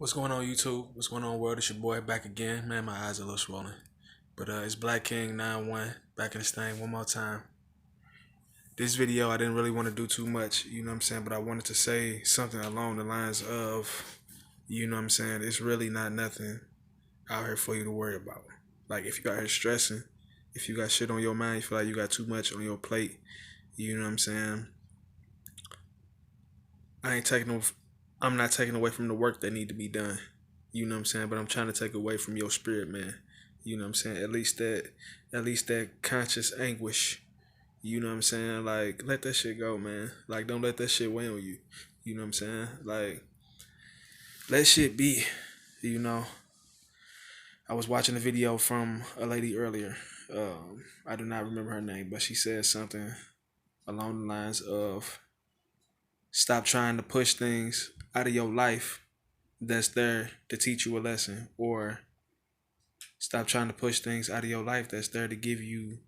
What's going on, YouTube? What's going on, world? It's your boy back again. Man, my eyes are a little swollen. But it's Black King 91 back in this thing one more time. This video, I didn't really want to do too much, you know what I'm saying? But I wanted to say something along the lines of, you know what I'm saying? It's really not nothing out here for you to worry about. Like, if you out here stressing, if you got shit on your mind, you feel like you got too much on your plate, you know what I'm saying? I ain't taking no, I'm not taking away from the work that need to be done. You know what I'm saying? But I'm trying to take away from your spirit, man. You know what I'm saying? At least that conscious anguish. You know what I'm saying? Like, let that shit go, man. Like, don't let that shit weigh on you. You know what I'm saying? Like, let shit be. You know. I was watching a video from a lady earlier. I do not remember her name, but she said something along the lines of stop trying to push things out of your life that's there to teach you a lesson, or stop trying to push things out of your life that's there to give you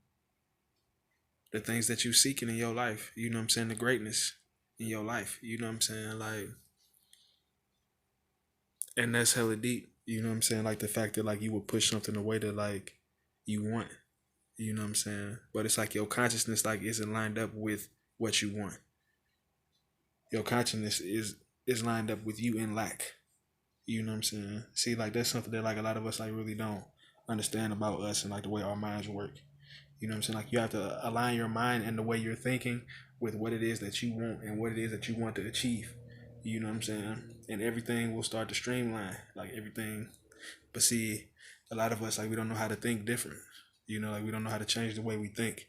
the things that you seeking in your life. You know what I'm saying? The greatness in your life. You know what I'm saying? Like, and that's hella deep. You know what I'm saying? Like the fact that like you would push something away that like you want. You know what I'm saying? But it's like your consciousness like isn't lined up with what you want. Your consciousness is lined up with you in lack. You know what I'm saying? See, like that's something that like a lot of us like really don't understand about us and like the way our minds work. You know what I'm saying? Like you have to align your mind and the way you're thinking with what it is that you want and what it is that you want to achieve. You know what I'm saying? And everything will start to streamline, like everything. But see, a lot of us like we don't know how to think different. You know, like we don't know how to change the way we think.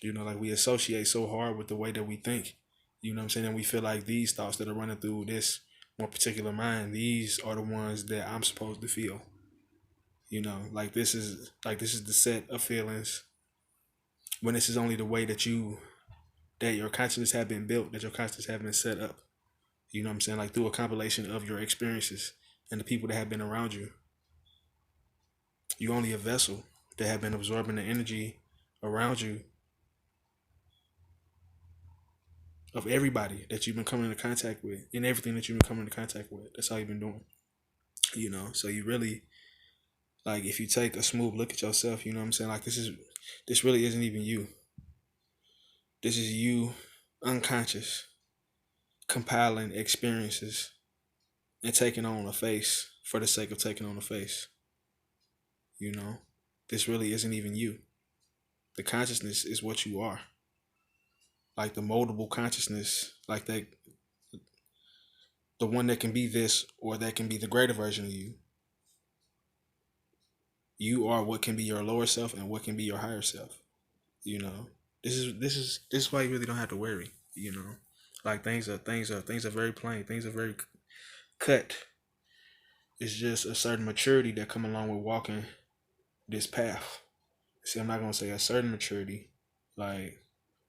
You know, like we associate so hard with the way that we think. You know what I'm saying? And we feel like these thoughts that are running through this one particular mind, these are the ones that I'm supposed to feel. You know, like this is the set of feelings when this is only the way that your consciousness have been built, that your consciousness have been set up. You know what I'm saying? Like through a compilation of your experiences and the people that have been around you. You only a vessel that have been absorbing the energy around you of everybody that you've been coming into contact with and everything that you've been coming into contact with. That's all you've been doing. You know, so you really like if you take a smooth look at yourself, you know what I'm saying? Like this really isn't even you. This is you unconscious compiling experiences and taking on a face for the sake of taking on a face. You know, this really isn't even you. The consciousness is what you are. Like the moldable consciousness, like that, the one that can be this or that can be the greater version of you. You are what can be your lower self and what can be your higher self. You know, this is why you really don't have to worry. You know, like things are very plain. Things are very cut. It's just a certain maturity that come along with walking this path. See, I'm not gonna say a certain maturity, like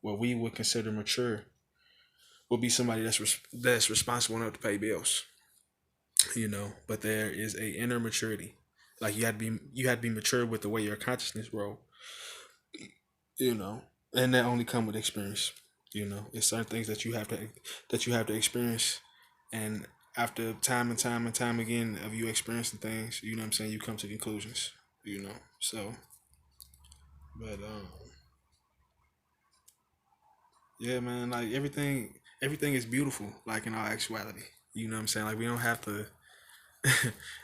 what we would consider mature will be somebody that's responsible enough to pay bills, you know. But there is a inner maturity, like you had to be mature with the way your consciousness roll, you know, and that only come with experience. You know, it's certain things that you have to experience, and after time and time and time again of you experiencing things, you know what I'm saying, you come to conclusions, you know. So, but yeah, man, like everything is beautiful, like in all actuality. You know what I'm saying? Like we don't have to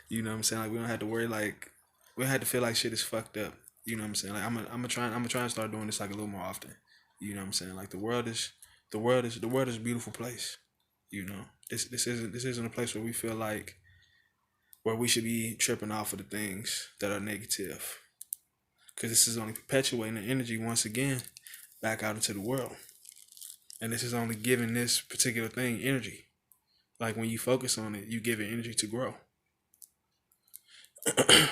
you know what I'm saying? Like we don't have to worry like we don't have to feel like shit is fucked up. You know what I'm saying? Like I'm gonna try and start doing this like a little more often. You know what I'm saying? Like the world is a beautiful place. You know. This isn't a place where we feel like where we should be tripping off of the things that are negative. Cause this is only perpetuating the energy once again back out into the world. And this is only giving this particular thing energy. Like when you focus on it, you give it energy to grow.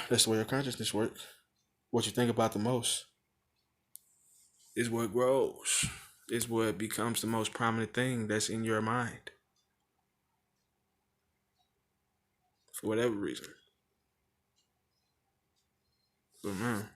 That's the way your consciousness works. What you think about the most is what grows. Is what becomes the most prominent thing that's in your mind for whatever reason. But man,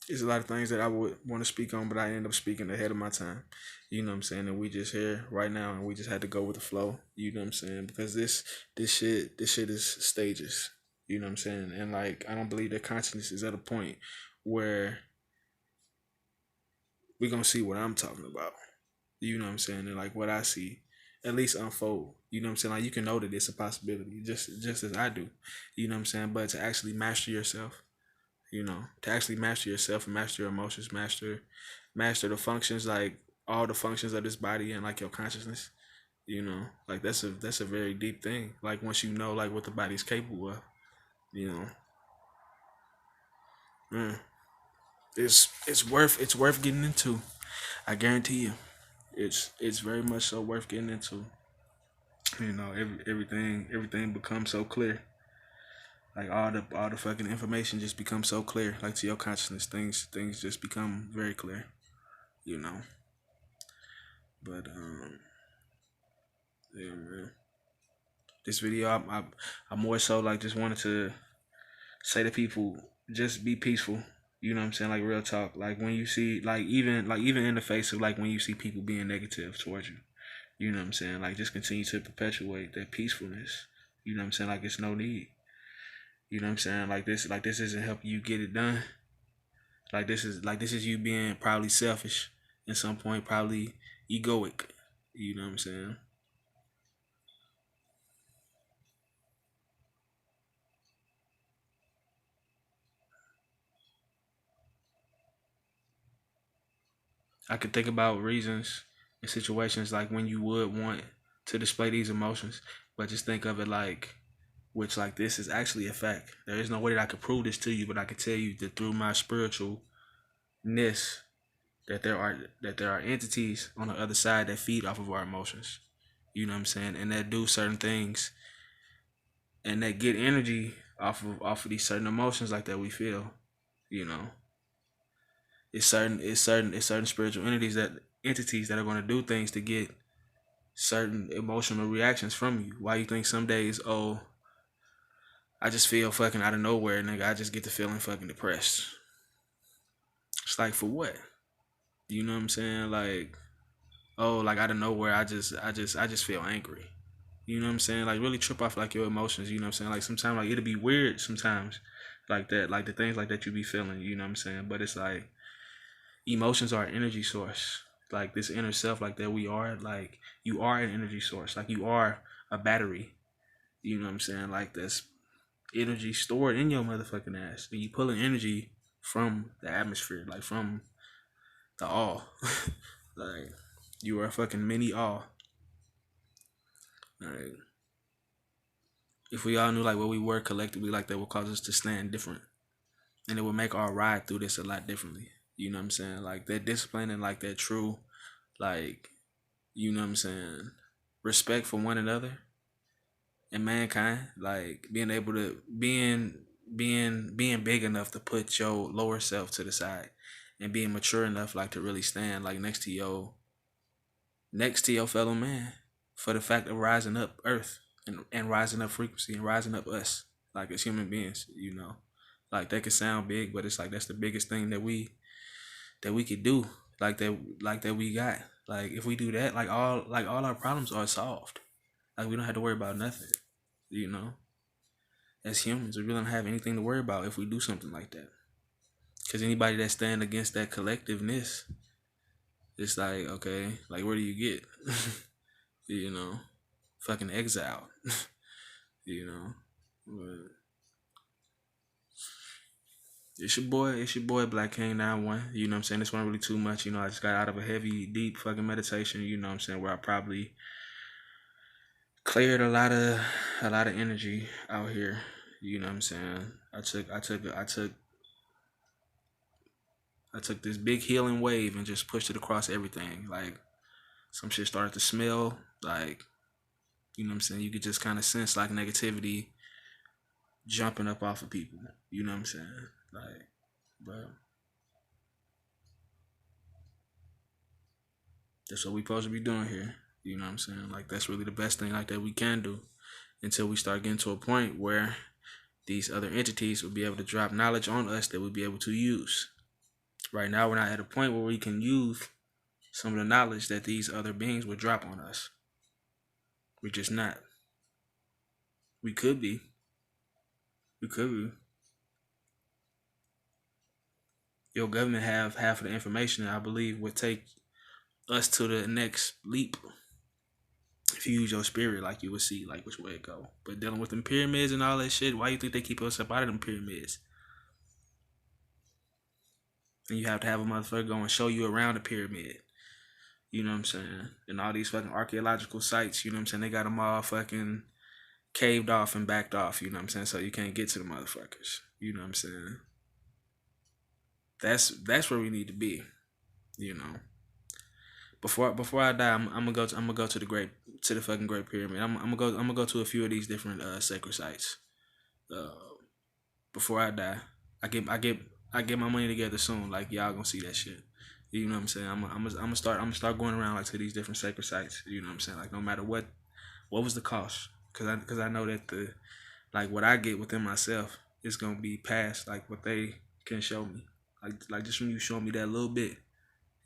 There's a lot of things that I would want to speak on, but I end up speaking ahead of my time. You know what I'm saying? And we just here right now, and we just had to go with the flow. You know what I'm saying? Because this shit is stages. You know what I'm saying? And like, I don't believe that consciousness is at a point where we gonna see what I'm talking about. You know what I'm saying? And like what I see, at least unfold. You know what I'm saying? Like you can know that it's a possibility, just as I do. You know what I'm saying? But to actually master yourself, to actually master yourself and master your emotions, master the functions, like all the functions of this body and like your consciousness. Like that's a very deep thing. Like once you know like what the body's capable of, you know, man, it's worth getting into. I guarantee you, it's very much so worth getting into. Everything becomes so clear. Like all the fucking information just becomes so clear. Like to your consciousness, things just become very clear. You know. But yeah, man. This video, I more so like just wanted to say to people, just be peaceful. You know what I'm saying? Like real talk. Like when you see, like even in the face of like when you see people being negative towards you. You know what I'm saying? Like just continue to perpetuate that peacefulness. You know what I'm saying? Like it's no need. You know what I'm saying? Like this isn't helping you get it done. Like this is you being probably selfish at some point, probably egoic. You know what I'm saying? I could think about reasons and situations like when you would want to display these emotions, but just think of it like, which like this is actually a fact. There is no way that I could prove this to you, but I could tell you that through my spiritualness, that there are entities on the other side that feed off of our emotions. You know what I'm saying? And that do certain things and that get energy off of these certain emotions like that we feel. You know, it's certain spiritual entities that are going to do things to get certain emotional reactions from you. Why you think some days, oh, I just feel fucking out of nowhere, nigga, I just get to feeling fucking depressed. It's like for what? You know what I'm saying? Like, oh, like out of nowhere, I just feel angry. You know what I'm saying? Like really trip off like your emotions. You know what I'm saying? Like sometimes like it'll be weird sometimes, like that, like the things like that you be feeling. You know what I'm saying? But it's like emotions are an energy source. Like this inner self, like that we are. Like you are an energy source. Like you are a battery. You know what I'm saying? Like that's energy stored in your motherfucking ass. And you pulling energy from the atmosphere, like from the all. Like you are a fucking mini all. Like if we all knew like what we were collectively, like that would cause us to stand different. And it would make our ride through this a lot differently. You know what I'm saying? Like that discipline and like that true, like, you know what I'm saying, respect for one another and mankind, like being able to being big enough to put your lower self to the side and being mature enough like to really stand like next to your fellow man for the fact of rising up earth and rising up frequency and rising up us like as human beings. Like that could sound big, but it's like that's the biggest thing that we could do, like that we got. Like if we do that, like all our problems are solved. Like we don't have to worry about nothing. You know, as humans, we really don't have anything to worry about if we do something like that. Because anybody that stand against that collectiveness, it's like okay, like where do you get? you know, fucking exile. you know, but it's your boy Black King 91. You know what I'm saying? This wasn't really too much. I just got out of a heavy, deep fucking meditation. You know what I'm saying? Where I probably cleared a lot of energy out here. You know what I'm saying? I took this big healing wave and just pushed it across everything. Like some shit started to smell like, you know what I'm saying? You could just kind of sense like negativity jumping up off of people. You know what I'm saying? Like, but that's what we supposed to be doing here. You know what I'm saying? Like that's really the best thing like that we can do until we start getting to a point where these other entities will be able to drop knowledge on us that we'll be able to use. Right now, we're not at a point where we can use some of the knowledge that these other beings would drop on us. We're just not. We could be. We could be. Your government have half of the information that I believe would take us to the next leap. If you use your spirit, like you would see, like which way it go. But dealing with them pyramids and all that shit, why you think they keep us up out of them pyramids? And you have to have a motherfucker go and show you around the pyramid. You know what I'm saying? And all these fucking archaeological sites, you know what I'm saying? They got them all fucking caved off and backed off, you know what I'm saying? So you can't get to the motherfuckers. You know what I'm saying? That's where we need to be, you know. Before I die, I'm gonna go to the fucking Great Pyramid. I'm gonna go to a few of these different sacred sites. Uh, Before I die, I get my money together soon. Like y'all gonna see that shit. You know what I'm saying? I'm gonna start going around like to these different sacred sites. You know what I'm saying? Like no matter what was the cost, cause I know that the like what I get within myself is gonna be past like what they can show me. Like just when you show me that little bit,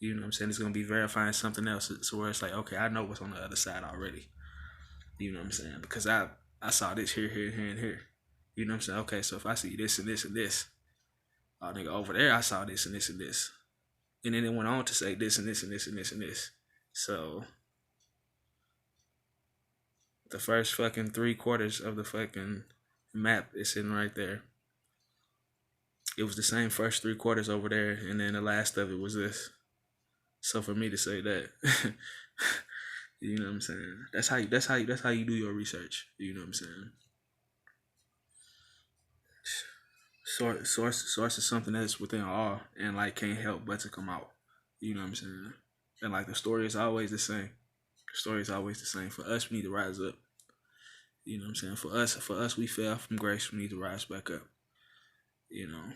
you know what I'm saying? It's gonna be verifying something else. So where it's like, okay, I know what's on the other side already. You know what I'm saying? Because I saw this here, and here. You know what I'm saying? Okay, so if I see this and this and this, oh nigga, over there I saw this and this and this. And then it went on to say this and this and this and this and this. So the first fucking 3/4 of the fucking map is sitting right there. It was the same first 3/4 over there, and then the last of it was this. So for me to say that, you know what I'm saying? That's how you do your research. You know what I'm saying? Source is something that's within all and like can't help but to come out. You know what I'm saying? And like the story is always the same. The story is always the same. For us, we need to rise up. You know what I'm saying? For us, we fell from grace. We need to rise back up. You know,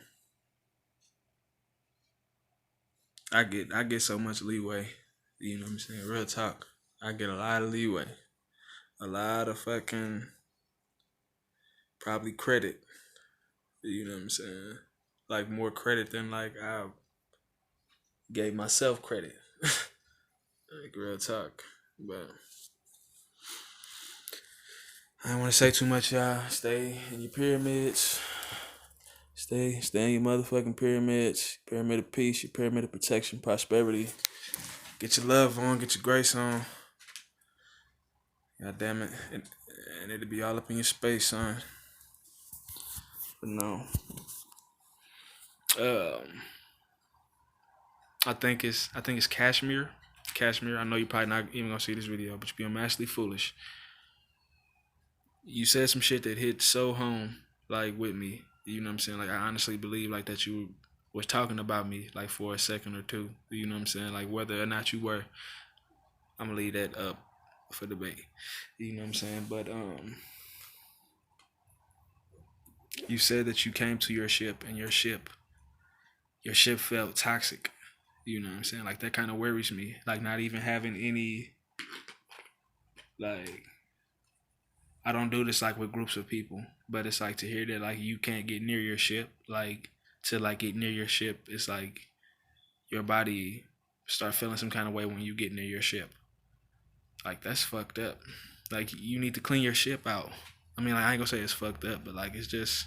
I get so much leeway. You know what I'm saying? Real talk. I get a lot of leeway. A lot of fucking probably credit. You know what I'm saying? Like more credit than like I gave myself credit. Like real talk. But I don't want to say too much, y'all. Stay in your pyramids. Stay in your motherfucking pyramids. Pyramid of peace, your pyramid of protection, prosperity. Get your love on, get your grace on. God damn it. And it'll be all up in your space, son. But no. Um I think it's Kashmir. Kashmir. I know you're probably not even gonna see this video, but you're being massively foolish. You said some shit that hit so home, like with me. You know what I'm saying? Like I honestly believe like that you was talking about me like for a second or two. You know what I'm saying? Like whether or not you were, I'm gonna leave that up for debate. You know what I'm saying? But you said that you came to your ship and your ship felt toxic. You know what I'm saying? Like that kind of worries me. Like not even having any like I don't do this like with groups of people, but it's like to hear that like you can't get near your ship, like to like get near your ship, it's like your body start feeling some kind of way when you get near your ship. Like that's fucked up. Like you need to clean your ship out. I mean, like, I ain't gonna say it's fucked up, but like it's just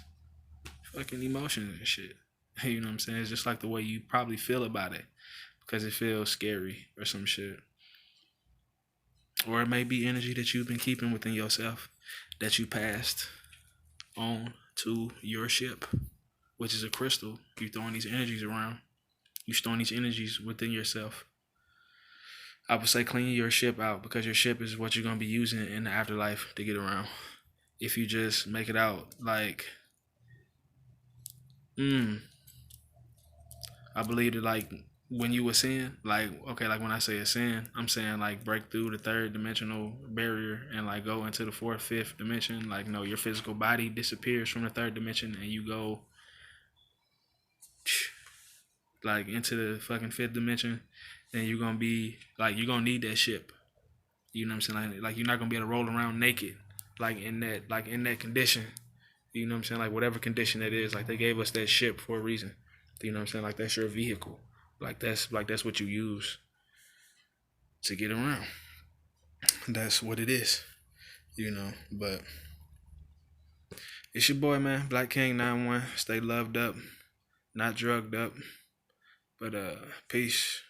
fucking emotions and shit. You know what I'm saying? It's just like the way you probably feel about it because it feels scary or some shit. Or it may be energy that you've been keeping within yourself that you passed on to your ship, which is a crystal. You throwing these energies around. You storing these energies within yourself. I would say clean your ship out because your ship is what you're gonna be using in the afterlife to get around. If you just make it out like, I believe that like when you were sin, like okay, like when I say a sin, I'm saying like break through the third dimensional barrier and like go into the fourth, fifth dimension. Like no, your physical body disappears from the third dimension and you go like into the fucking fifth dimension, then you're gonna be like you're gonna need that ship. You know what I'm saying? Like you're not gonna be able to roll around naked, like in that condition. You know what I'm saying? Like whatever condition it is, like they gave us that ship for a reason. You know what I'm saying? Like that's your vehicle. Like that's what you use to get around. That's what it is. But it's your boy, man, Black King 91. Stay loved up, not drugged up. But peace.